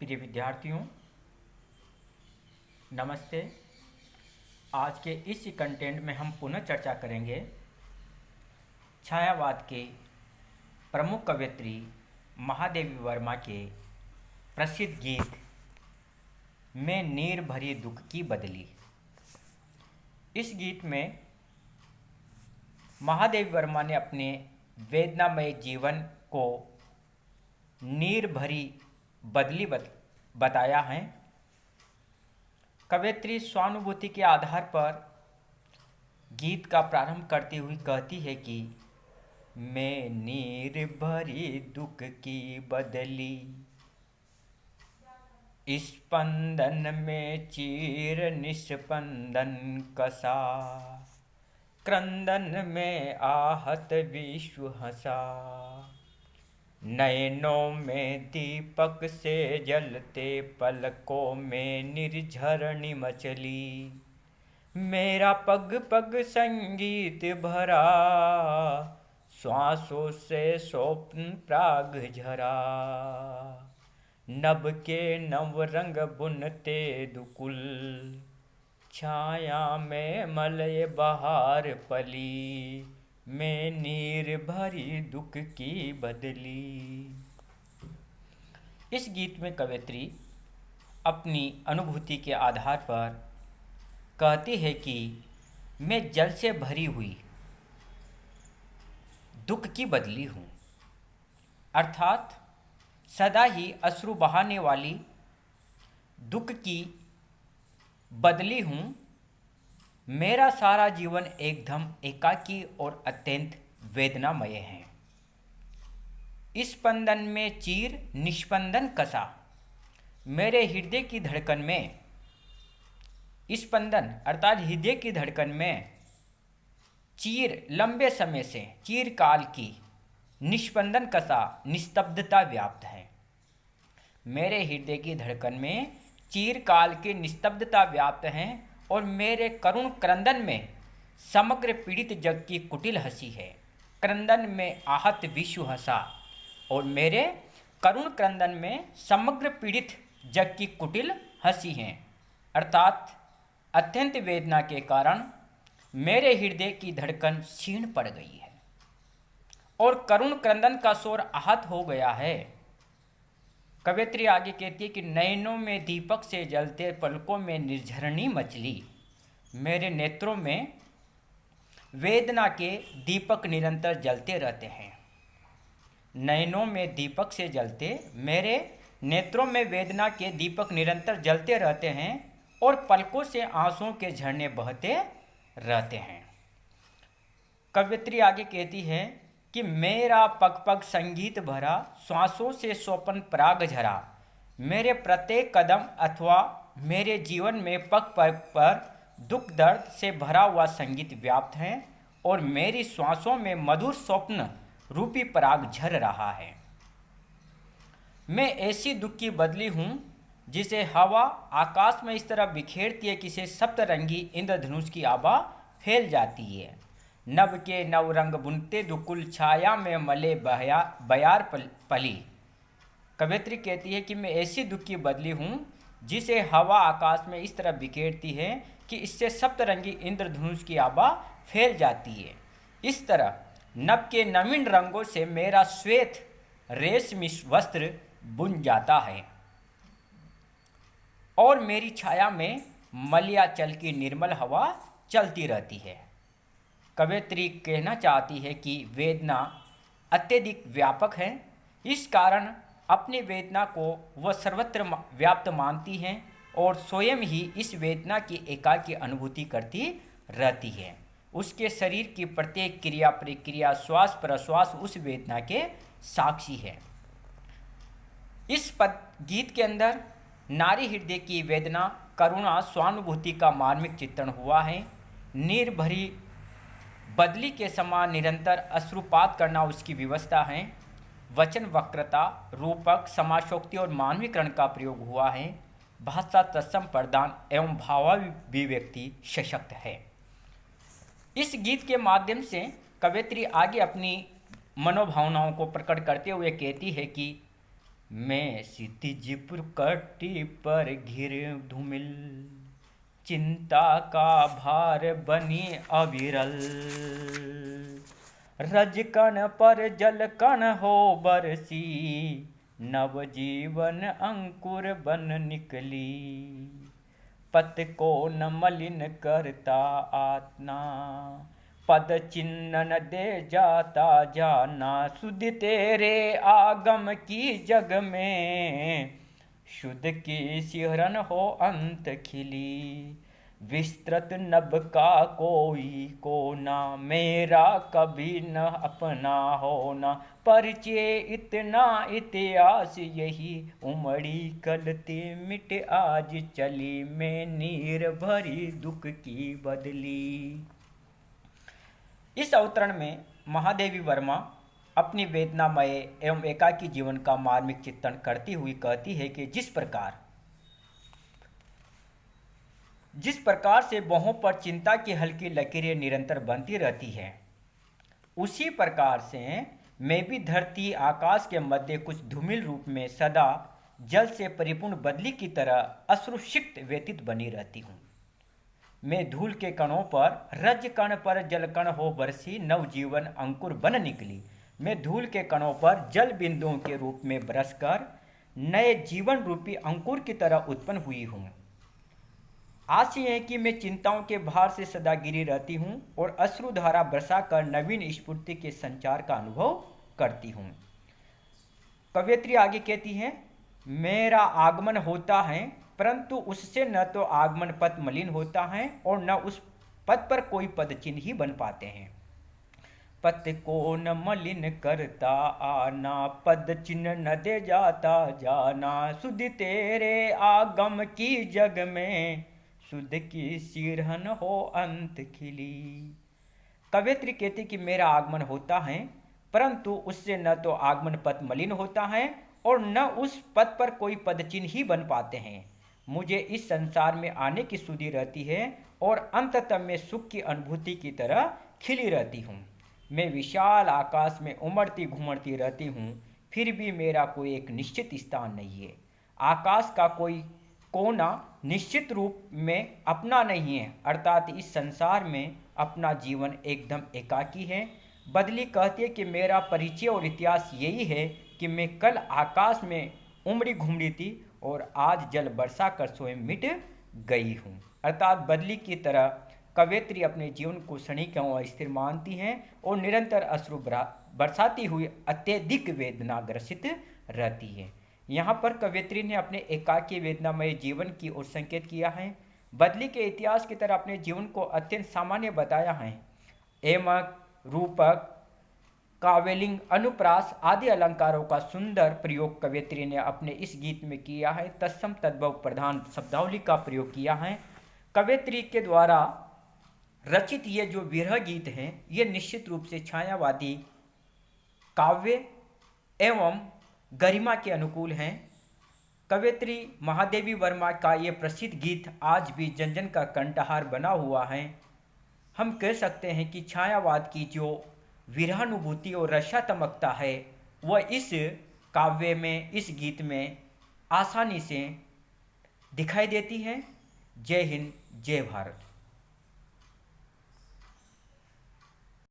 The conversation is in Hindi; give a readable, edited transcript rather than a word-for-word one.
प्रिय विद्यार्थियों, नमस्ते। आज के इस कंटेंट में हम पुनः चर्चा करेंगे छायावाद के प्रमुख कवयित्री महादेवी वर्मा के प्रसिद्ध गीत में नीर भरी दुख की बदली। इस गीत में महादेवी वर्मा ने अपने वेदनामय जीवन को नीर भरी बदली बताया है। कवयित्री स्वानुभूति के आधार पर गीत का प्रारंभ करती हुई कहती है कि मैं नीर भरी दुख की बदली, स्पंदन में चीर निस्पंदन कसा, क्रंदन में आहत विश्व हंसा, नयनों में दीपक से जलते पलकों में निर्झरणी मचली, मेरा पग पग संगीत भरा, श्वासों से स्वप्न प्राग झरा, नभ के नव रंग बुनते दुकुल, छाया में मलय बहार पली, मैं नीर भरी दुख की बदली। इस गीत में कवयित्री अपनी अनुभूति के आधार पर कहती है कि मैं जल से भरी हुई दुख की बदली हूँ, अर्थात सदा ही अश्रु बहाने वाली दुख की बदली हूँ। मेरा सारा जीवन एकदम एकाकी और अत्यंत वेदनामय है। स्पंदन में चीर निस्पंदन कसा, मेरे हृदय की धड़कन में, स्पंदन अर्थात हृदय की धड़कन में चीर लंबे समय से, चीर काल की, निस्पंदन कसा निस्तब्धता व्याप्त है। मेरे हृदय की धड़कन में चीर काल की निस्तब्धता व्याप्त है और मेरे करुण क्रंदन में समग्र पीड़ित जग की कुटिल हंसी है। क्रंदन में आहत विश्व हंसा, और मेरे करुण क्रंदन में समग्र पीड़ित जग की कुटिल हंसी है, अर्थात अत्यंत वेदना के कारण मेरे हृदय की धड़कन क्षीण पड़ गई है और करुण क्रंदन का शोर आहत हो गया है। कवयित्री आगे कहती है कि नयनों में दीपक से जलते पलकों में निर्झरणी मचली, मेरे नेत्रों में वेदना के दीपक निरंतर जलते रहते हैं। नयनों में दीपक से जलते, मेरे नेत्रों में वेदना के दीपक निरंतर जलते रहते हैं और पलकों से आंसुओं के झरने बहते रहते हैं। कवयित्री आगे कहती है कि मेरा पग पग संगीत भरा, श्वासों से स्वप्न प्राग झरा, मेरे प्रत्येक कदम अथवा मेरे जीवन में पग पग पर दुख दर्द से भरा हुआ संगीत व्याप्त है और मेरी श्वासों में मधुर स्वप्न रूपी पराग झर रहा है। मैं ऐसी दुख की बदली हूँ जिसे हवा आकाश में इस तरह बिखेरती है कि से सप्तरंगी इंद्रधनुष की आभा फैल जाती है। नभ के नव रंग बुनते दुकुल, छाया में मले बयार पली। कवयित्री कहती है कि मैं ऐसी दुख की बदली हूँ जिसे हवा आकाश में इस तरह बिखेरती है कि इससे सप्तरंगी इंद्रधनुष की आभा फैल जाती है। इस तरह नभ के नवीन रंगों से मेरा श्वेत रेशमी वस्त्र बुन जाता है और मेरी छाया में मलयाचल की निर्मल हवा चलती रहती है। कवयित्री कहना चाहती है कि वेदना अत्यधिक व्यापक है, इस कारण अपनी वेदना को वह सर्वत्र व्याप्त मानती हैं और स्वयं ही इस वेदना की एकाकी अनुभूति करती रहती है। उसके शरीर की प्रत्येक क्रिया प्रक्रिया, श्वास प्रश्वास उस वेदना के साक्षी है। इस गीत के अंदर नारी हृदय की वेदना, करुणा, स्वानुभूति का मार्मिक चित्रण हुआ है। नीर भरी बदली के समान निरंतर अश्रुपात करना उसकी व्यवस्था है। वचन वक्रता, रूपक, समाशोक्ति और मानवीकरण का प्रयोग हुआ है। भाषा तत्सम प्रदान एवं भावाभिव्यक्ति सशक्त है। इस गीत के माध्यम से कवयित्री आगे अपनी मनोभावनाओं को प्रकट करते हुए कहती है कि मैं क्षितिज पुरकटी पर घिर धूमिल, चिंता का भार बनी अविरल। रजकण पर जलकण हो बरसी, नवजीवन अंकुर बन निकली। पत को न मलिन करता आत्मा, पद चिन्ह न दे जाता जाना। सुध तेरे आगम की जग में, शुद्ध की सिहरन हो अंत खिली। विस्तृत नभ का कोई कोना, मेरा कभी न अपना होना। परिचय इतना इतिहास यही, उमड़ी कलती मिट आज चली। मैं नीर भरी दुख की बदली। इस अवतरण में महादेवी वर्मा अपनी वेदनामय एवं एकाकी जीवन का मार्मिक चित्रण करती हुई कहती है कि जिस प्रकार से बाहों पर चिंता की हल्की लकीरें निरंतर बनती रहती है, उसी प्रकार से मैं भी धरती आकाश के मध्य कुछ धूमिल रूप में सदा जल से परिपूर्ण बदली की तरह अश्रुसिक्त व्यतीत बनी रहती हूँ। मैं धूल के कणों पर, रज कण पर जलकण हो बरसी, नवजीवन अंकुर बन निकली। मैं धूल के कणों पर जल बिंदुओं के रूप में बरसकर नए जीवन रूपी अंकुर की तरह उत्पन्न हुई हूँ। आशय है कि मैं चिंताओं के भार से सदा गिरी रहती हूँ और अश्रुधारा बरसाकर नवीन स्फूर्ति के संचार का अनुभव करती हूँ। कवयित्री आगे कहती है, मेरा आगमन होता है परंतु उससे न तो आगमन पथ मलिन होता है और न उस पथ पर कोई पद चिन्ह ही बन पाते हैं। पथ को न मलिन करता आना, पद चिन्ह न दे जाता जाना। सुध तेरे आगम की जग में, शुद्ध की सिरहन हो अंत खिली। कवयित्री कहती कि मेरा आगमन होता है परंतु उससे न तो आगमन पथ मलिन होता है और न उस पथ पर कोई पद चिन्ह ही बन पाते हैं। मुझे इस संसार में आने की सुधि रहती है और अंततः मैं सुख की अनुभूति की तरह खिली रहती हूँ। मैं विशाल आकाश में उमड़ती घुमड़ती रहती हूँ, फिर भी मेरा कोई एक निश्चित स्थान नहीं है। आकाश का कोई कोना निश्चित रूप में अपना नहीं है, अर्थात इस संसार में अपना जीवन एकदम एकाकी है। बदली कहती है कि मेरा परिचय और इतिहास यही है कि मैं कल आकाश में उमड़ी घुमड़ी थी और आज जल बरसा कर स्वयं मिट गई हूँ। अर्थात बदली की तरह कवयित्री अपने जीवन को क्षणिक और स्थिर मानती हैं और निरंतर अश्रु बरसाती हुई अत्यधिक वेदनाग्रसित रहती है। यहाँ पर कवयित्री ने अपने एकाकी वेदनामय जीवन की ओर संकेत किया है। बदली के इतिहास की तरह अपने जीवन को अत्यंत सामान्य बताया है। एमक, रूपक, काव्यलिंग, अनुप्रास आदि अलंकारों का सुंदर प्रयोग कवयित्री ने अपने इस गीत में किया है। तत्सम तद्भव प्रधान शब्दावली का प्रयोग किया है। कवयित्री के द्वारा रचित ये जो विरह गीत हैं, ये निश्चित रूप से छायावादी काव्य एवं गरिमा के अनुकूल हैं। कवयित्री महादेवी वर्मा का ये प्रसिद्ध गीत आज भी जन जन का कंठहार बना हुआ है। हम कह सकते हैं कि छायावाद की जो विरहानुभूति और रसात्मकता है वह इस काव्य में, इस गीत में आसानी से दिखाई देती है। जय हिंद, जय भारत।